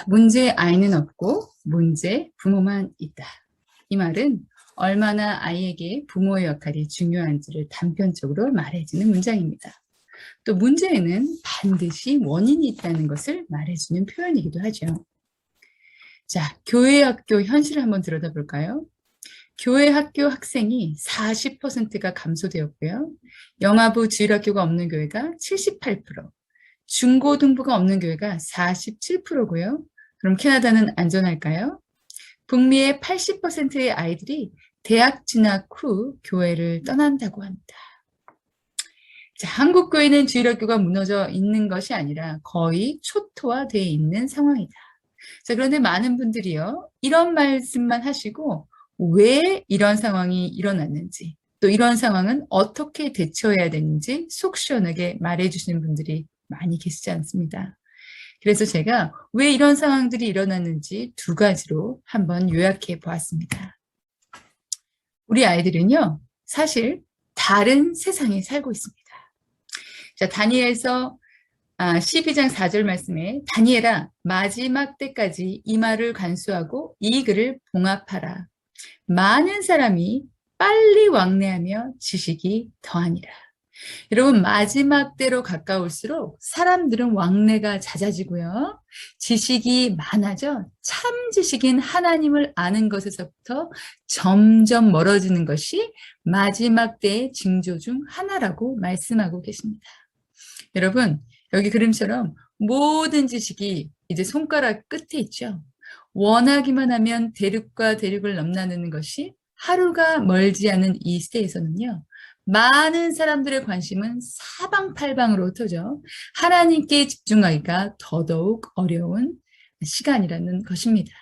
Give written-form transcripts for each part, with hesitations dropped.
문제 아이는 없고 문제 부모만 있다. 이 말은 얼마나 아이에게 부모의 역할이 중요한지를 단편적으로 말해주는 문장입니다. 또 문제에는 반드시 원인이 있다는 것을 말해주는 표현이기도 하죠. 자, 교회 학교 현실을 한번 들여다볼까요? 교회 학교 학생이 40%가 감소되었고요. 영아부 주일학교가 없는 교회가 78%, 중고등부가 없는 교회가 47%고요. 그럼 캐나다는 안전할까요? 북미의 80%의 아이들이 대학 진학 후 교회를 떠난다고 합니다. 자, 한국 교회는 주일학교가 무너져 있는 것이 아니라 거의 초토화되어 있는 상황이다. 자, 그런데 많은 분들이요, 이런 말씀만 하시고 왜 이런 상황이 일어났는지, 또 이런 상황은 어떻게 대처해야 되는지 속 시원하게 말해주시는 분들이 많이 계시지 않습니다. 그래서 제가 왜 이런 상황들이 일어났는지 두 가지로 한번 요약해 보았습니다. 우리 아이들은요, 사실 다른 세상에 살고 있습니다. 자, 다니엘서 12장 4절 말씀에 다니엘아 마지막 때까지 이 말을 간수하고 이 글을 봉합하라. 많은 사람이 빨리 왕래하며 지식이 더하니라. 여러분, 마지막 때로 가까울수록 사람들은 왕래가 잦아지고요. 지식이 많아져 참 지식인 하나님을 아는 것에서부터 점점 멀어지는 것이 마지막 때의 징조 중 하나라고 말씀하고 계십니다. 여러분, 여기 그림처럼 모든 지식이 이제 손가락 끝에 있죠. 원하기만 하면 대륙과 대륙을 넘나드는 것이 하루가 멀지 않은 이 시대에서는요. 많은 사람들의 관심은 사방팔방으로 흩어져 하나님께 집중하기가 더더욱 어려운 시간이라는 것입니다.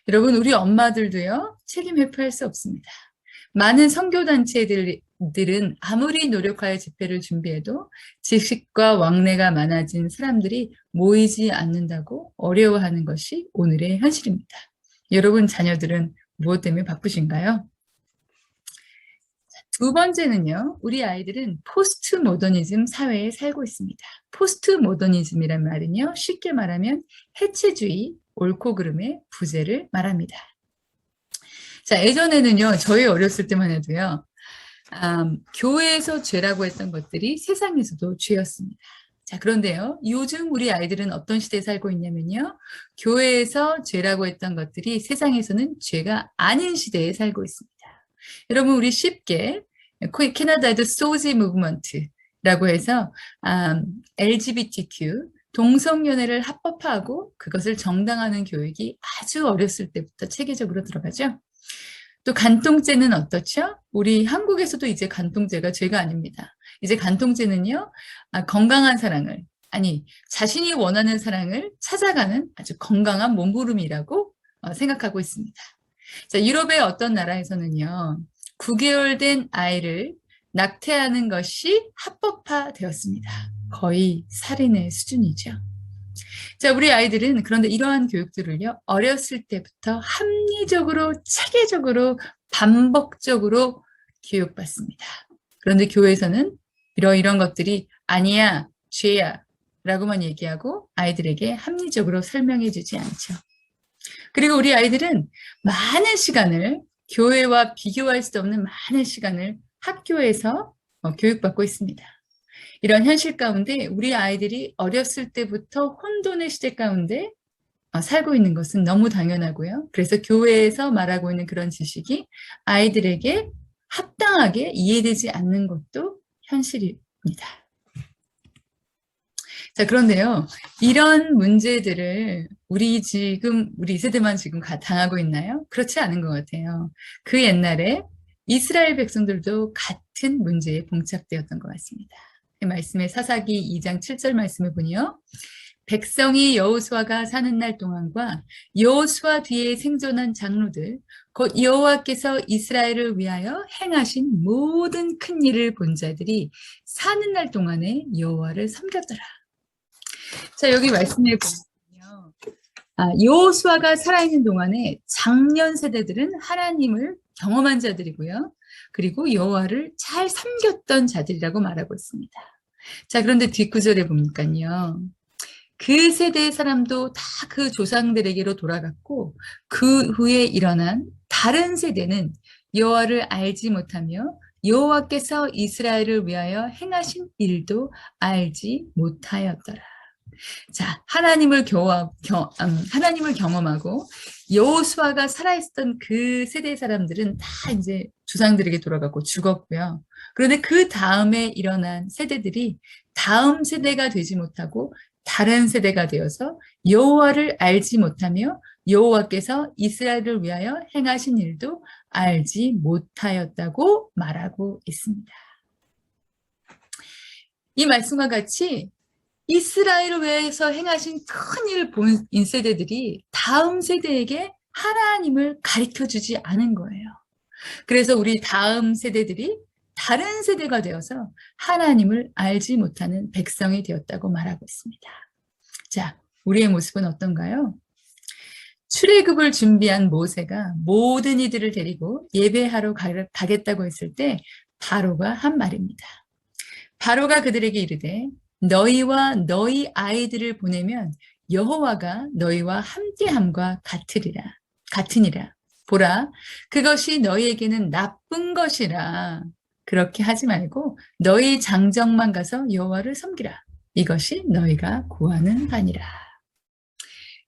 여러분, 우리 엄마들도요, 책임 회피할 수 없습니다. 많은 선교단체들은 아무리 노력하여 집회를 준비해도 지식과 왕래가 많아진 사람들이 모이지 않는다고 어려워하는 것이 오늘의 현실입니다. 여러분 자녀들은 무엇 때문에 바쁘신가요? 두 번째는요, 우리 아이들은 포스트 모더니즘 사회에 살고 있습니다. 포스트 모더니즘이란 말은요, 쉽게 말하면 해체주의, 옳고 그름의 부재를 말합니다. 자, 예전에는요, 저희 어렸을 때만 해도요, 교회에서 죄라고 했던 것들이 세상에서도 죄였습니다. 자, 그런데요, 요즘 우리 아이들은 어떤 시대에 살고 있냐면요, 교회에서 죄라고 했던 것들이 세상에서는 죄가 아닌 시대에 살고 있습니다. 여러분, 우리 쉽게 캐나다에도 소지 무브먼트라고 해서 LGBTQ 동성연애를 합법화하고 그것을 정당화하는 교육이 아주 어렸을 때부터 체계적으로 들어가죠. 또 간통죄는 어떻죠? 우리 한국에서도 이제 간통죄가 죄가 아닙니다. 이제 간통죄는요, 건강한 사랑을, 아니, 자신이 원하는 사랑을 찾아가는 아주 건강한 몸부림이라고 생각하고 있습니다. 자, 유럽의 어떤 나라에서는요, 9개월 된 아이를 낙태하는 것이 합법화되었습니다. 거의 살인의 수준이죠. 자, 우리 아이들은 그런데 이러한 교육들을요, 어렸을 때부터 합리적으로, 체계적으로, 반복적으로 교육받습니다. 그런데 교회에서는 이런 것들이 아니야, 죄야, 라고만 얘기하고 아이들에게 합리적으로 설명해 주지 않죠. 그리고 우리 아이들은 많은 시간을 교회와 비교할 수 없는 많은 시간을 학교에서 교육받고 있습니다. 이런 현실 가운데 우리 아이들이 어렸을 때부터 혼돈의 시대 가운데 살고 있는 것은 너무 당연하고요. 그래서 교회에서 말하고 있는 그런 지식이 아이들에게 합당하게 이해되지 않는 것도 현실입니다. 자, 그런데요, 이런 문제들을 우리 세대만 지금 당하고 있나요? 그렇지 않은 것 같아요. 그 옛날에 이스라엘 백성들도 같은 문제에 봉착되었던 것 같습니다. 말씀에 사사기 2장 7절 말씀을 보니요. 백성이 여호수아가 사는 날 동안과 여호수아 뒤에 생존한 장로들 곧 여호와께서 이스라엘을 위하여 행하신 모든 큰 일을 본 자들이 사는 날 동안에 여호와를 섬겼더라. 자, 여기 말씀해 보면요. 여호수아가 살아있는 동안에 장년 세대들은 하나님을 경험한 자들이고요. 그리고 여호와를 잘 섬겼던 자들이라고 말하고 있습니다. 자, 그런데 뒷구절에 보니까요. 그 세대의 사람도 다 그 조상들에게로 돌아갔고 그 후에 일어난 다른 세대는 여호와를 알지 못하며 여호와께서 이스라엘을 위하여 행하신 일도 알지 못하였더라. 자, 하나님을 경험하고 여호수아가 살아있었던 그 세대 사람들은 다 이제 조상들에게 돌아가고 죽었고요. 그런데 그 다음에 일어난 세대들이 다음 세대가 되지 못하고 다른 세대가 되어서 여호와를 알지 못하며 여호와께서 이스라엘을 위하여 행하신 일도 알지 못하였다고 말하고 있습니다. 이 말씀과 같이 이스라엘을 위해서 행하신 큰일 본 세대들이 다음 세대에게 하나님을 가르쳐주지 않은 거예요. 그래서 우리 다음 세대들이 다른 세대가 되어서 하나님을 알지 못하는 백성이 되었다고 말하고 있습니다. 자, 우리의 모습은 어떤가요? 출애굽을 준비한 모세가 모든 이들을 데리고 예배하러 가겠다고 했을 때 바로가 한 말입니다. 바로가 그들에게 이르되 너희와 너희 아이들을 보내면 여호와가 너희와 함께함과 같으니라. 보라, 그것이 너희에게는 나쁜 것이라. 그렇게 하지 말고 너희 장정만 가서 여호와를 섬기라. 이것이 너희가 구하는 바니라.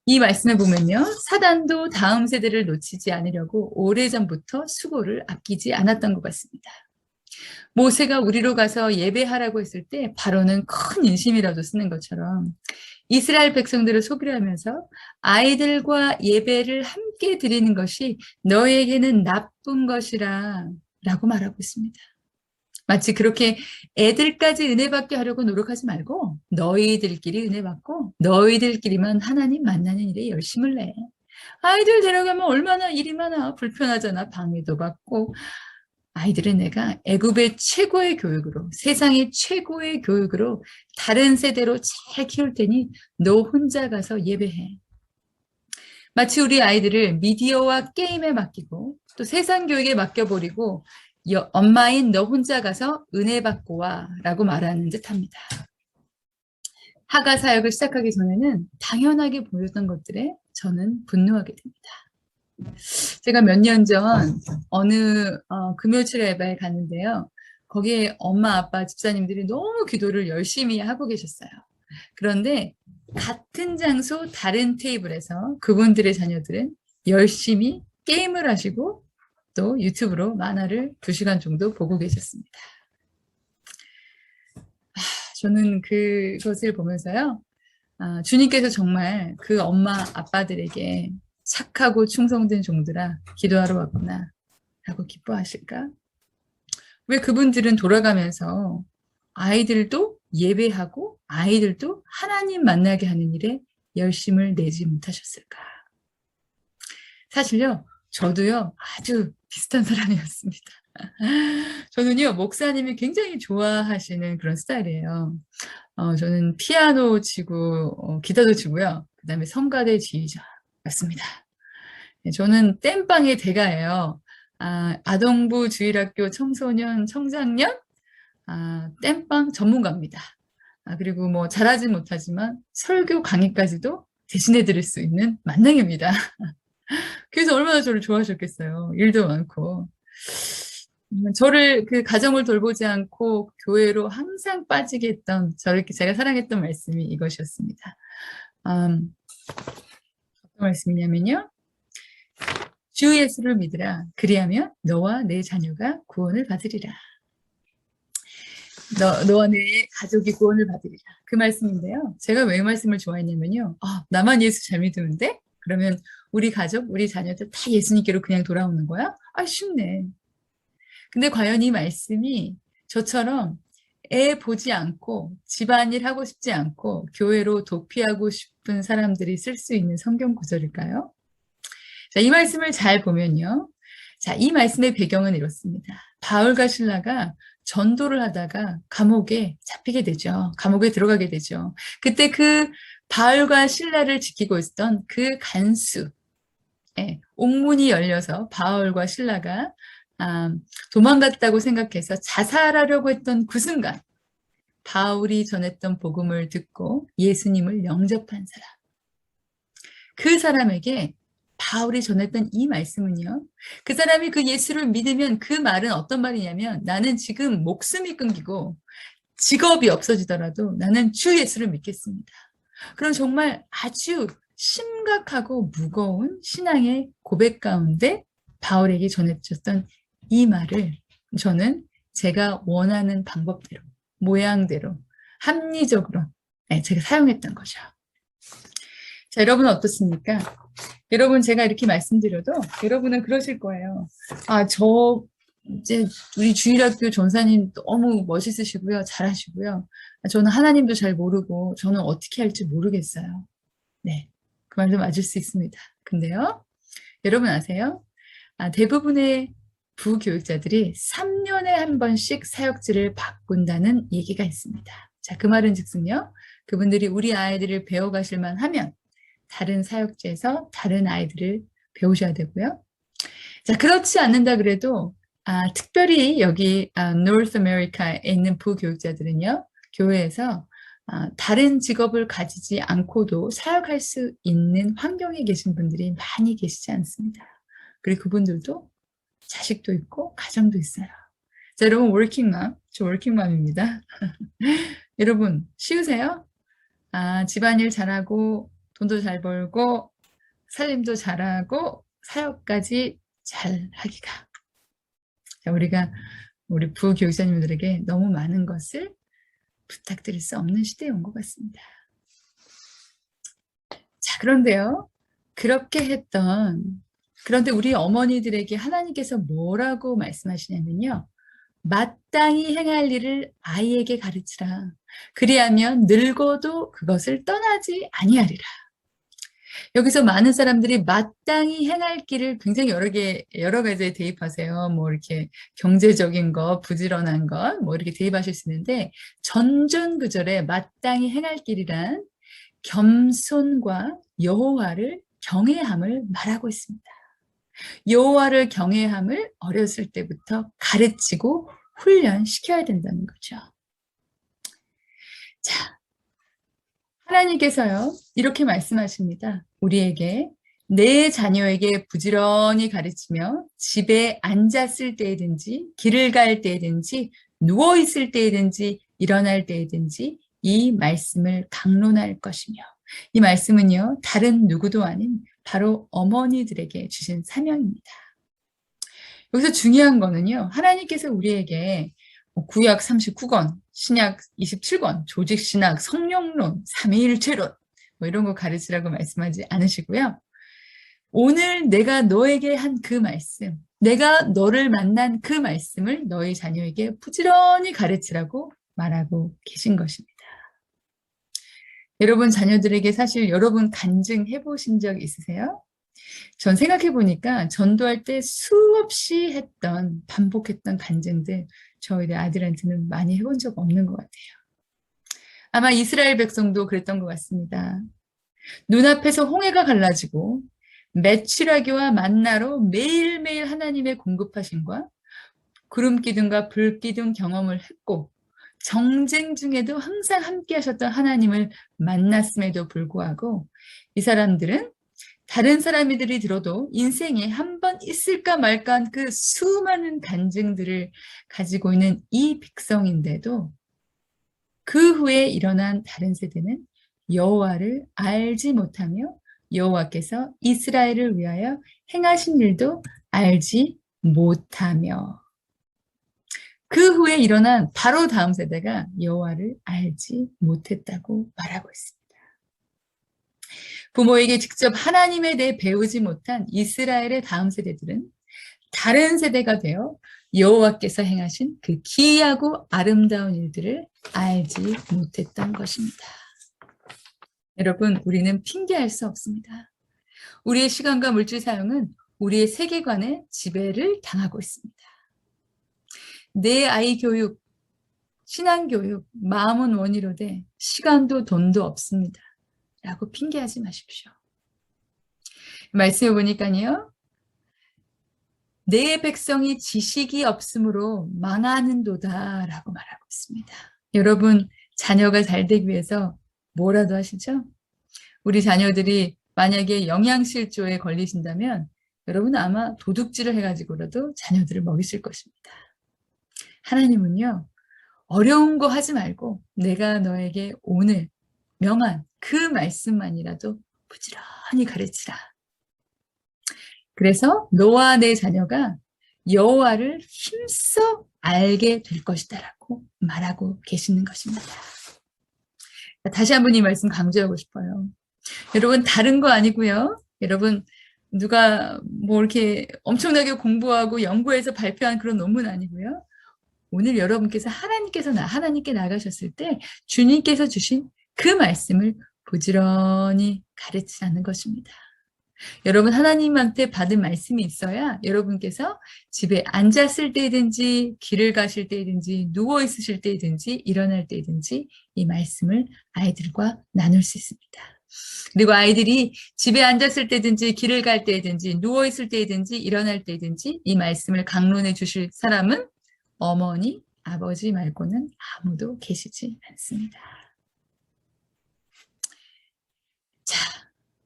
이 말씀을 보면요, 사단도 다음 세대를 놓치지 않으려고 오래전부터 수고를 아끼지 않았던 것 같습니다. 모세가 우리로 가서 예배하라고 했을 때 바로는 큰 인심이라도 쓰는 것처럼 이스라엘 백성들을 속이려 하면서 아이들과 예배를 함께 드리는 것이 너에게는 나쁜 것이라 라고 말하고 있습니다. 마치 그렇게 애들까지 은혜 받게 하려고 노력하지 말고 너희들끼리 은혜 받고 너희들끼리만 하나님 만나는 일에 열심을 내. 아이들 데려가면 얼마나 일이 많아. 불편하잖아. 방해도 받고. 아이들은 내가 애굽의 최고의 교육으로, 세상의 최고의 교육으로 다른 세대로 잘 키울 테니 너 혼자 가서 예배해. 마치 우리 아이들을 미디어와 게임에 맡기고 또 세상 교육에 맡겨버리고 엄마인 너 혼자 가서 은혜 받고 와 라고 말하는 듯합니다. 하가 사역을 시작하기 전에는 당연하게 보였던 것들에 저는 분노하게 됩니다. 제가 몇 년 전 어느 금요일에 예배에 갔는데요. 거기에 엄마, 아빠, 집사님들이 너무 기도를 열심히 하고 계셨어요. 그런데 같은 장소 다른 테이블에서 그분들의 자녀들은 열심히 게임을 하시고 또 유튜브로 만화를 2시간 정도 보고 계셨습니다. 저는 그것을 보면서요. 주님께서 정말 그 엄마, 아빠들에게 착하고 충성된 종들아 기도하러 왔구나 라고 기뻐하실까? 왜 그분들은 돌아가면서 아이들도 예배하고 아이들도 하나님 만나게 하는 일에 열심을 내지 못하셨을까? 사실요, 저도요 아주 비슷한 사람이었습니다. 저는요 목사님이 굉장히 좋아하시는 그런 스타일이에요. 저는 피아노 치고 기타도 치고요. 그 다음에 성가대 지휘자였습니다. 저는 땜빵의 대가예요. 아동부 주일학교 청소년 청장년 땜빵 전문가입니다. 그리고 뭐 잘하진 못하지만 설교 강의까지도 대신해 드릴 수 있는 만능입니다. 그래서 얼마나 저를 좋아하셨겠어요. 일도 많고. 저를 그 가정을 돌보지 않고 교회로 항상 빠지게 했던 제가 사랑했던 말씀이 이것이었습니다. 어떤 말씀이냐면요. 주 예수를 믿으라. 그리하면 너와 내 자녀가 구원을 받으리라. 너와 내 가족이 구원을 받으리라. 그 말씀인데요. 제가 왜 이 말씀을 좋아했냐면요. 나만 예수 잘 믿으는데? 그러면 우리 가족, 우리 자녀들 다 예수님께로 그냥 돌아오는 거야? 쉽네. 근데 과연 이 말씀이 저처럼 애 보지 않고 집안일 하고 싶지 않고 교회로 도피하고 싶은 사람들이 쓸 수 있는 성경 구절일까요? 자, 이 말씀을 잘 보면요. 자, 이 말씀의 배경은 이렇습니다. 바울과 실라가 전도를 하다가 감옥에 잡히게 되죠. 감옥에 들어가게 되죠. 그때 그 바울과 실라를 지키고 있었던 그 간수, 옥문이 열려서 바울과 실라가 도망갔다고 생각해서 자살하려고 했던 그 순간 바울이 전했던 복음을 듣고 예수님을 영접한 사람. 그 사람에게 바울이 전했던 이 말씀은요. 그 사람이 그 예수를 믿으면 그 말은 어떤 말이냐면 나는 지금 목숨이 끊기고 직업이 없어지더라도 나는 주 예수를 믿겠습니다. 그럼 정말 아주 심각하고 무거운 신앙의 고백 가운데 바울에게 전해졌던 이 말을 저는 제가 원하는 방법대로, 모양대로, 합리적으로 제가 사용했던 거죠. 자, 여러분은 어떻습니까? 여러분 제가 이렇게 말씀드려도 여러분은 그러실 거예요. 아, 이제 우리 주일학교 전사님 너무 멋있으시고요. 잘하시고요. 저는 하나님도 잘 모르고 저는 어떻게 할지 모르겠어요. 네, 그 말도 맞을 수 있습니다. 근데요, 여러분 아세요? 대부분의 부교육자들이 3년에 한 번씩 사역지를 바꾼다는 얘기가 있습니다. 자, 그 말은 즉슨요. 그분들이 우리 아이들을 배워가실만 하면 다른 사역지에서 다른 아이들을 배우셔야 되고요. 자, 그렇지 않는다 그래도 특별히 여기 노스 아메리카에 있는 부교육자들은요. 교회에서 다른 직업을 가지지 않고도 사역할 수 있는 환경에 계신 분들이 많이 계시지 않습니다. 그리고 그분들도 자식도 있고 가정도 있어요. 자, 여러분 워킹맘, 저 워킹맘입니다. 여러분 쉬우세요? 집안일 잘하고 돈도 잘 벌고 살림도 잘하고 사역까지 잘 하기가. 자, 우리 부교육자님들에게 너무 많은 것을 부탁드릴 수 없는 시대에 온 것 같습니다. 자, 그런데요. 그런데 우리 어머니들에게 하나님께서 뭐라고 말씀하시냐면요. 마땅히 행할 일을 아이에게 가르치라. 그리하면 늙어도 그것을 떠나지 아니하리라. 여기서 많은 사람들이 마땅히 행할 길을 굉장히 여러 가지에 대입하세요. 뭐 이렇게 경제적인 것, 부지런한 것, 뭐 이렇게 대입하실 수 있는데 전전구절에 마땅히 행할 길이란 겸손과 여호와를 경외함을 말하고 있습니다. 여호와를 경외함을 어렸을 때부터 가르치고 훈련시켜야 된다는 거죠. 자, 하나님께서요, 이렇게 말씀하십니다. 우리에게 내 자녀에게 부지런히 가르치며 집에 앉았을 때든지 길을 갈 때든지 누워있을 때든지 일어날 때든지 이 말씀을 강론할 것이며 이 말씀은요, 다른 누구도 아닌 바로 어머니들에게 주신 사명입니다. 여기서 중요한 거는요, 하나님께서 우리에게 구약 39권, 신약 27권, 조직신학, 성령론, 삼위일체론 뭐 이런 거 가르치라고 말씀하지 않으시고요. 오늘 내가 너에게 한 그 말씀, 내가 너를 만난 그 말씀을 너희 자녀에게 부지런히 가르치라고 말하고 계신 것입니다. 여러분 자녀들에게 사실 여러분 간증해 보신 적 있으세요? 전 생각해 보니까 전도할 때 수없이 반복했던 간증들 저희 아들한테는 많이 해본 적 없는 것 같아요. 아마 이스라엘 백성도 그랬던 것 같습니다. 눈앞에서 홍해가 갈라지고 메추라기와 만나로 매일매일 하나님의 공급하심과 구름 기둥과 불 기둥 경험을 했고 정쟁 중에도 항상 함께 하셨던 하나님을 만났음에도 불구하고 이 사람들은 다른 사람들이 들어도 인생에 한 번 있을까 말까 한 그 수많은 간증들을 가지고 있는 이 백성인데도 그 후에 일어난 다른 세대는 여호와를 알지 못하며 여호와께서 이스라엘을 위하여 행하신 일도 알지 못하며 그 후에 일어난 바로 다음 세대가 여호와를 알지 못했다고 말하고 있습니다. 부모에게 직접 하나님에 대해 배우지 못한 이스라엘의 다음 세대들은 다른 세대가 되어 여호와께서 행하신 그 기이하고 아름다운 일들을 알지 못했던 것입니다. 여러분, 우리는 핑계할 수 없습니다. 우리의 시간과 물질 사용은 우리의 세계관에 지배를 당하고 있습니다. 내 아이 교육, 신앙 교육, 마음은 원이로되 시간도 돈도 없습니다. 라고 핑계하지 마십시오. 말씀해 보니까요. 내 백성이 지식이 없으므로 망하는도다 라고 말하고 있습니다. 여러분 자녀가 잘 되기 위해서 뭐라도 하시죠? 우리 자녀들이 만약에 영양실조에 걸리신다면 여러분은 아마 도둑질을 해가지고라도 자녀들을 먹이실 것입니다. 하나님은요, 어려운 거 하지 말고 내가 너에게 오늘 명한 그 말씀만이라도 부지런히 가르치라. 그래서 너와 내 자녀가 여호와를 힘써 알게 될 것이다라고 말하고 계시는 것입니다. 다시 한번 이 말씀 강조하고 싶어요. 여러분 다른 거 아니고요. 여러분 누가 뭐 이렇게 엄청나게 공부하고 연구해서 발표한 그런 논문 아니고요. 오늘 여러분께서 하나님께 나가셨을 때 주님께서 주신 그 말씀을 부지런히 가르치라는 것입니다. 여러분 하나님한테 받은 말씀이 있어야 여러분께서 집에 앉았을 때든지 길을 가실 때든지 누워 있으실 때든지 일어날 때든지 이 말씀을 아이들과 나눌 수 있습니다. 그리고 아이들이 집에 앉았을 때든지 길을 갈 때든지 누워 있을 때든지 일어날 때든지 이 말씀을 강론해 주실 사람은 어머니, 아버지 말고는 아무도 계시지 않습니다. 자,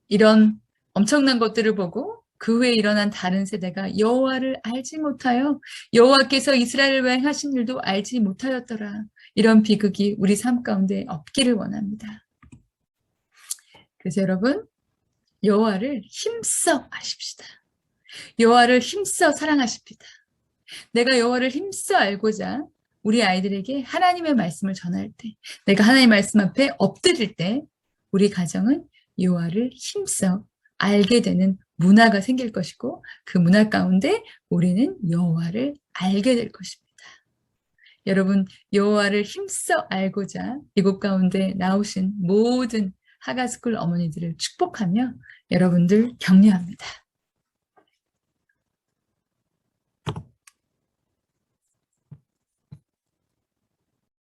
이런 엄청난 것들을 보고 그 후에 일어난 다른 세대가 여호와를 알지 못하여 여호와께서 이스라엘을 위해 하신 일도 알지 못하였더라. 이런 비극이 우리 삶 가운데 없기를 원합니다. 그래서 여러분 여호와를 힘써 아십시다. 여호와를 힘써 사랑하십시다. 내가 여호와를 힘써 알고자 우리 아이들에게 하나님의 말씀을 전할 때, 내가 하나님의 말씀 앞에 엎드릴 때 우리 가정은 여호와를 힘써 알게 되는 문화가 생길 것이고 그 문화 가운데 우리는 여호와를 알게 될 것입니다. 여러분 여호와를 힘써 알고자 이곳 가운데 나오신 모든 하가스쿨 어머니들을 축복하며 여러분들 격려합니다.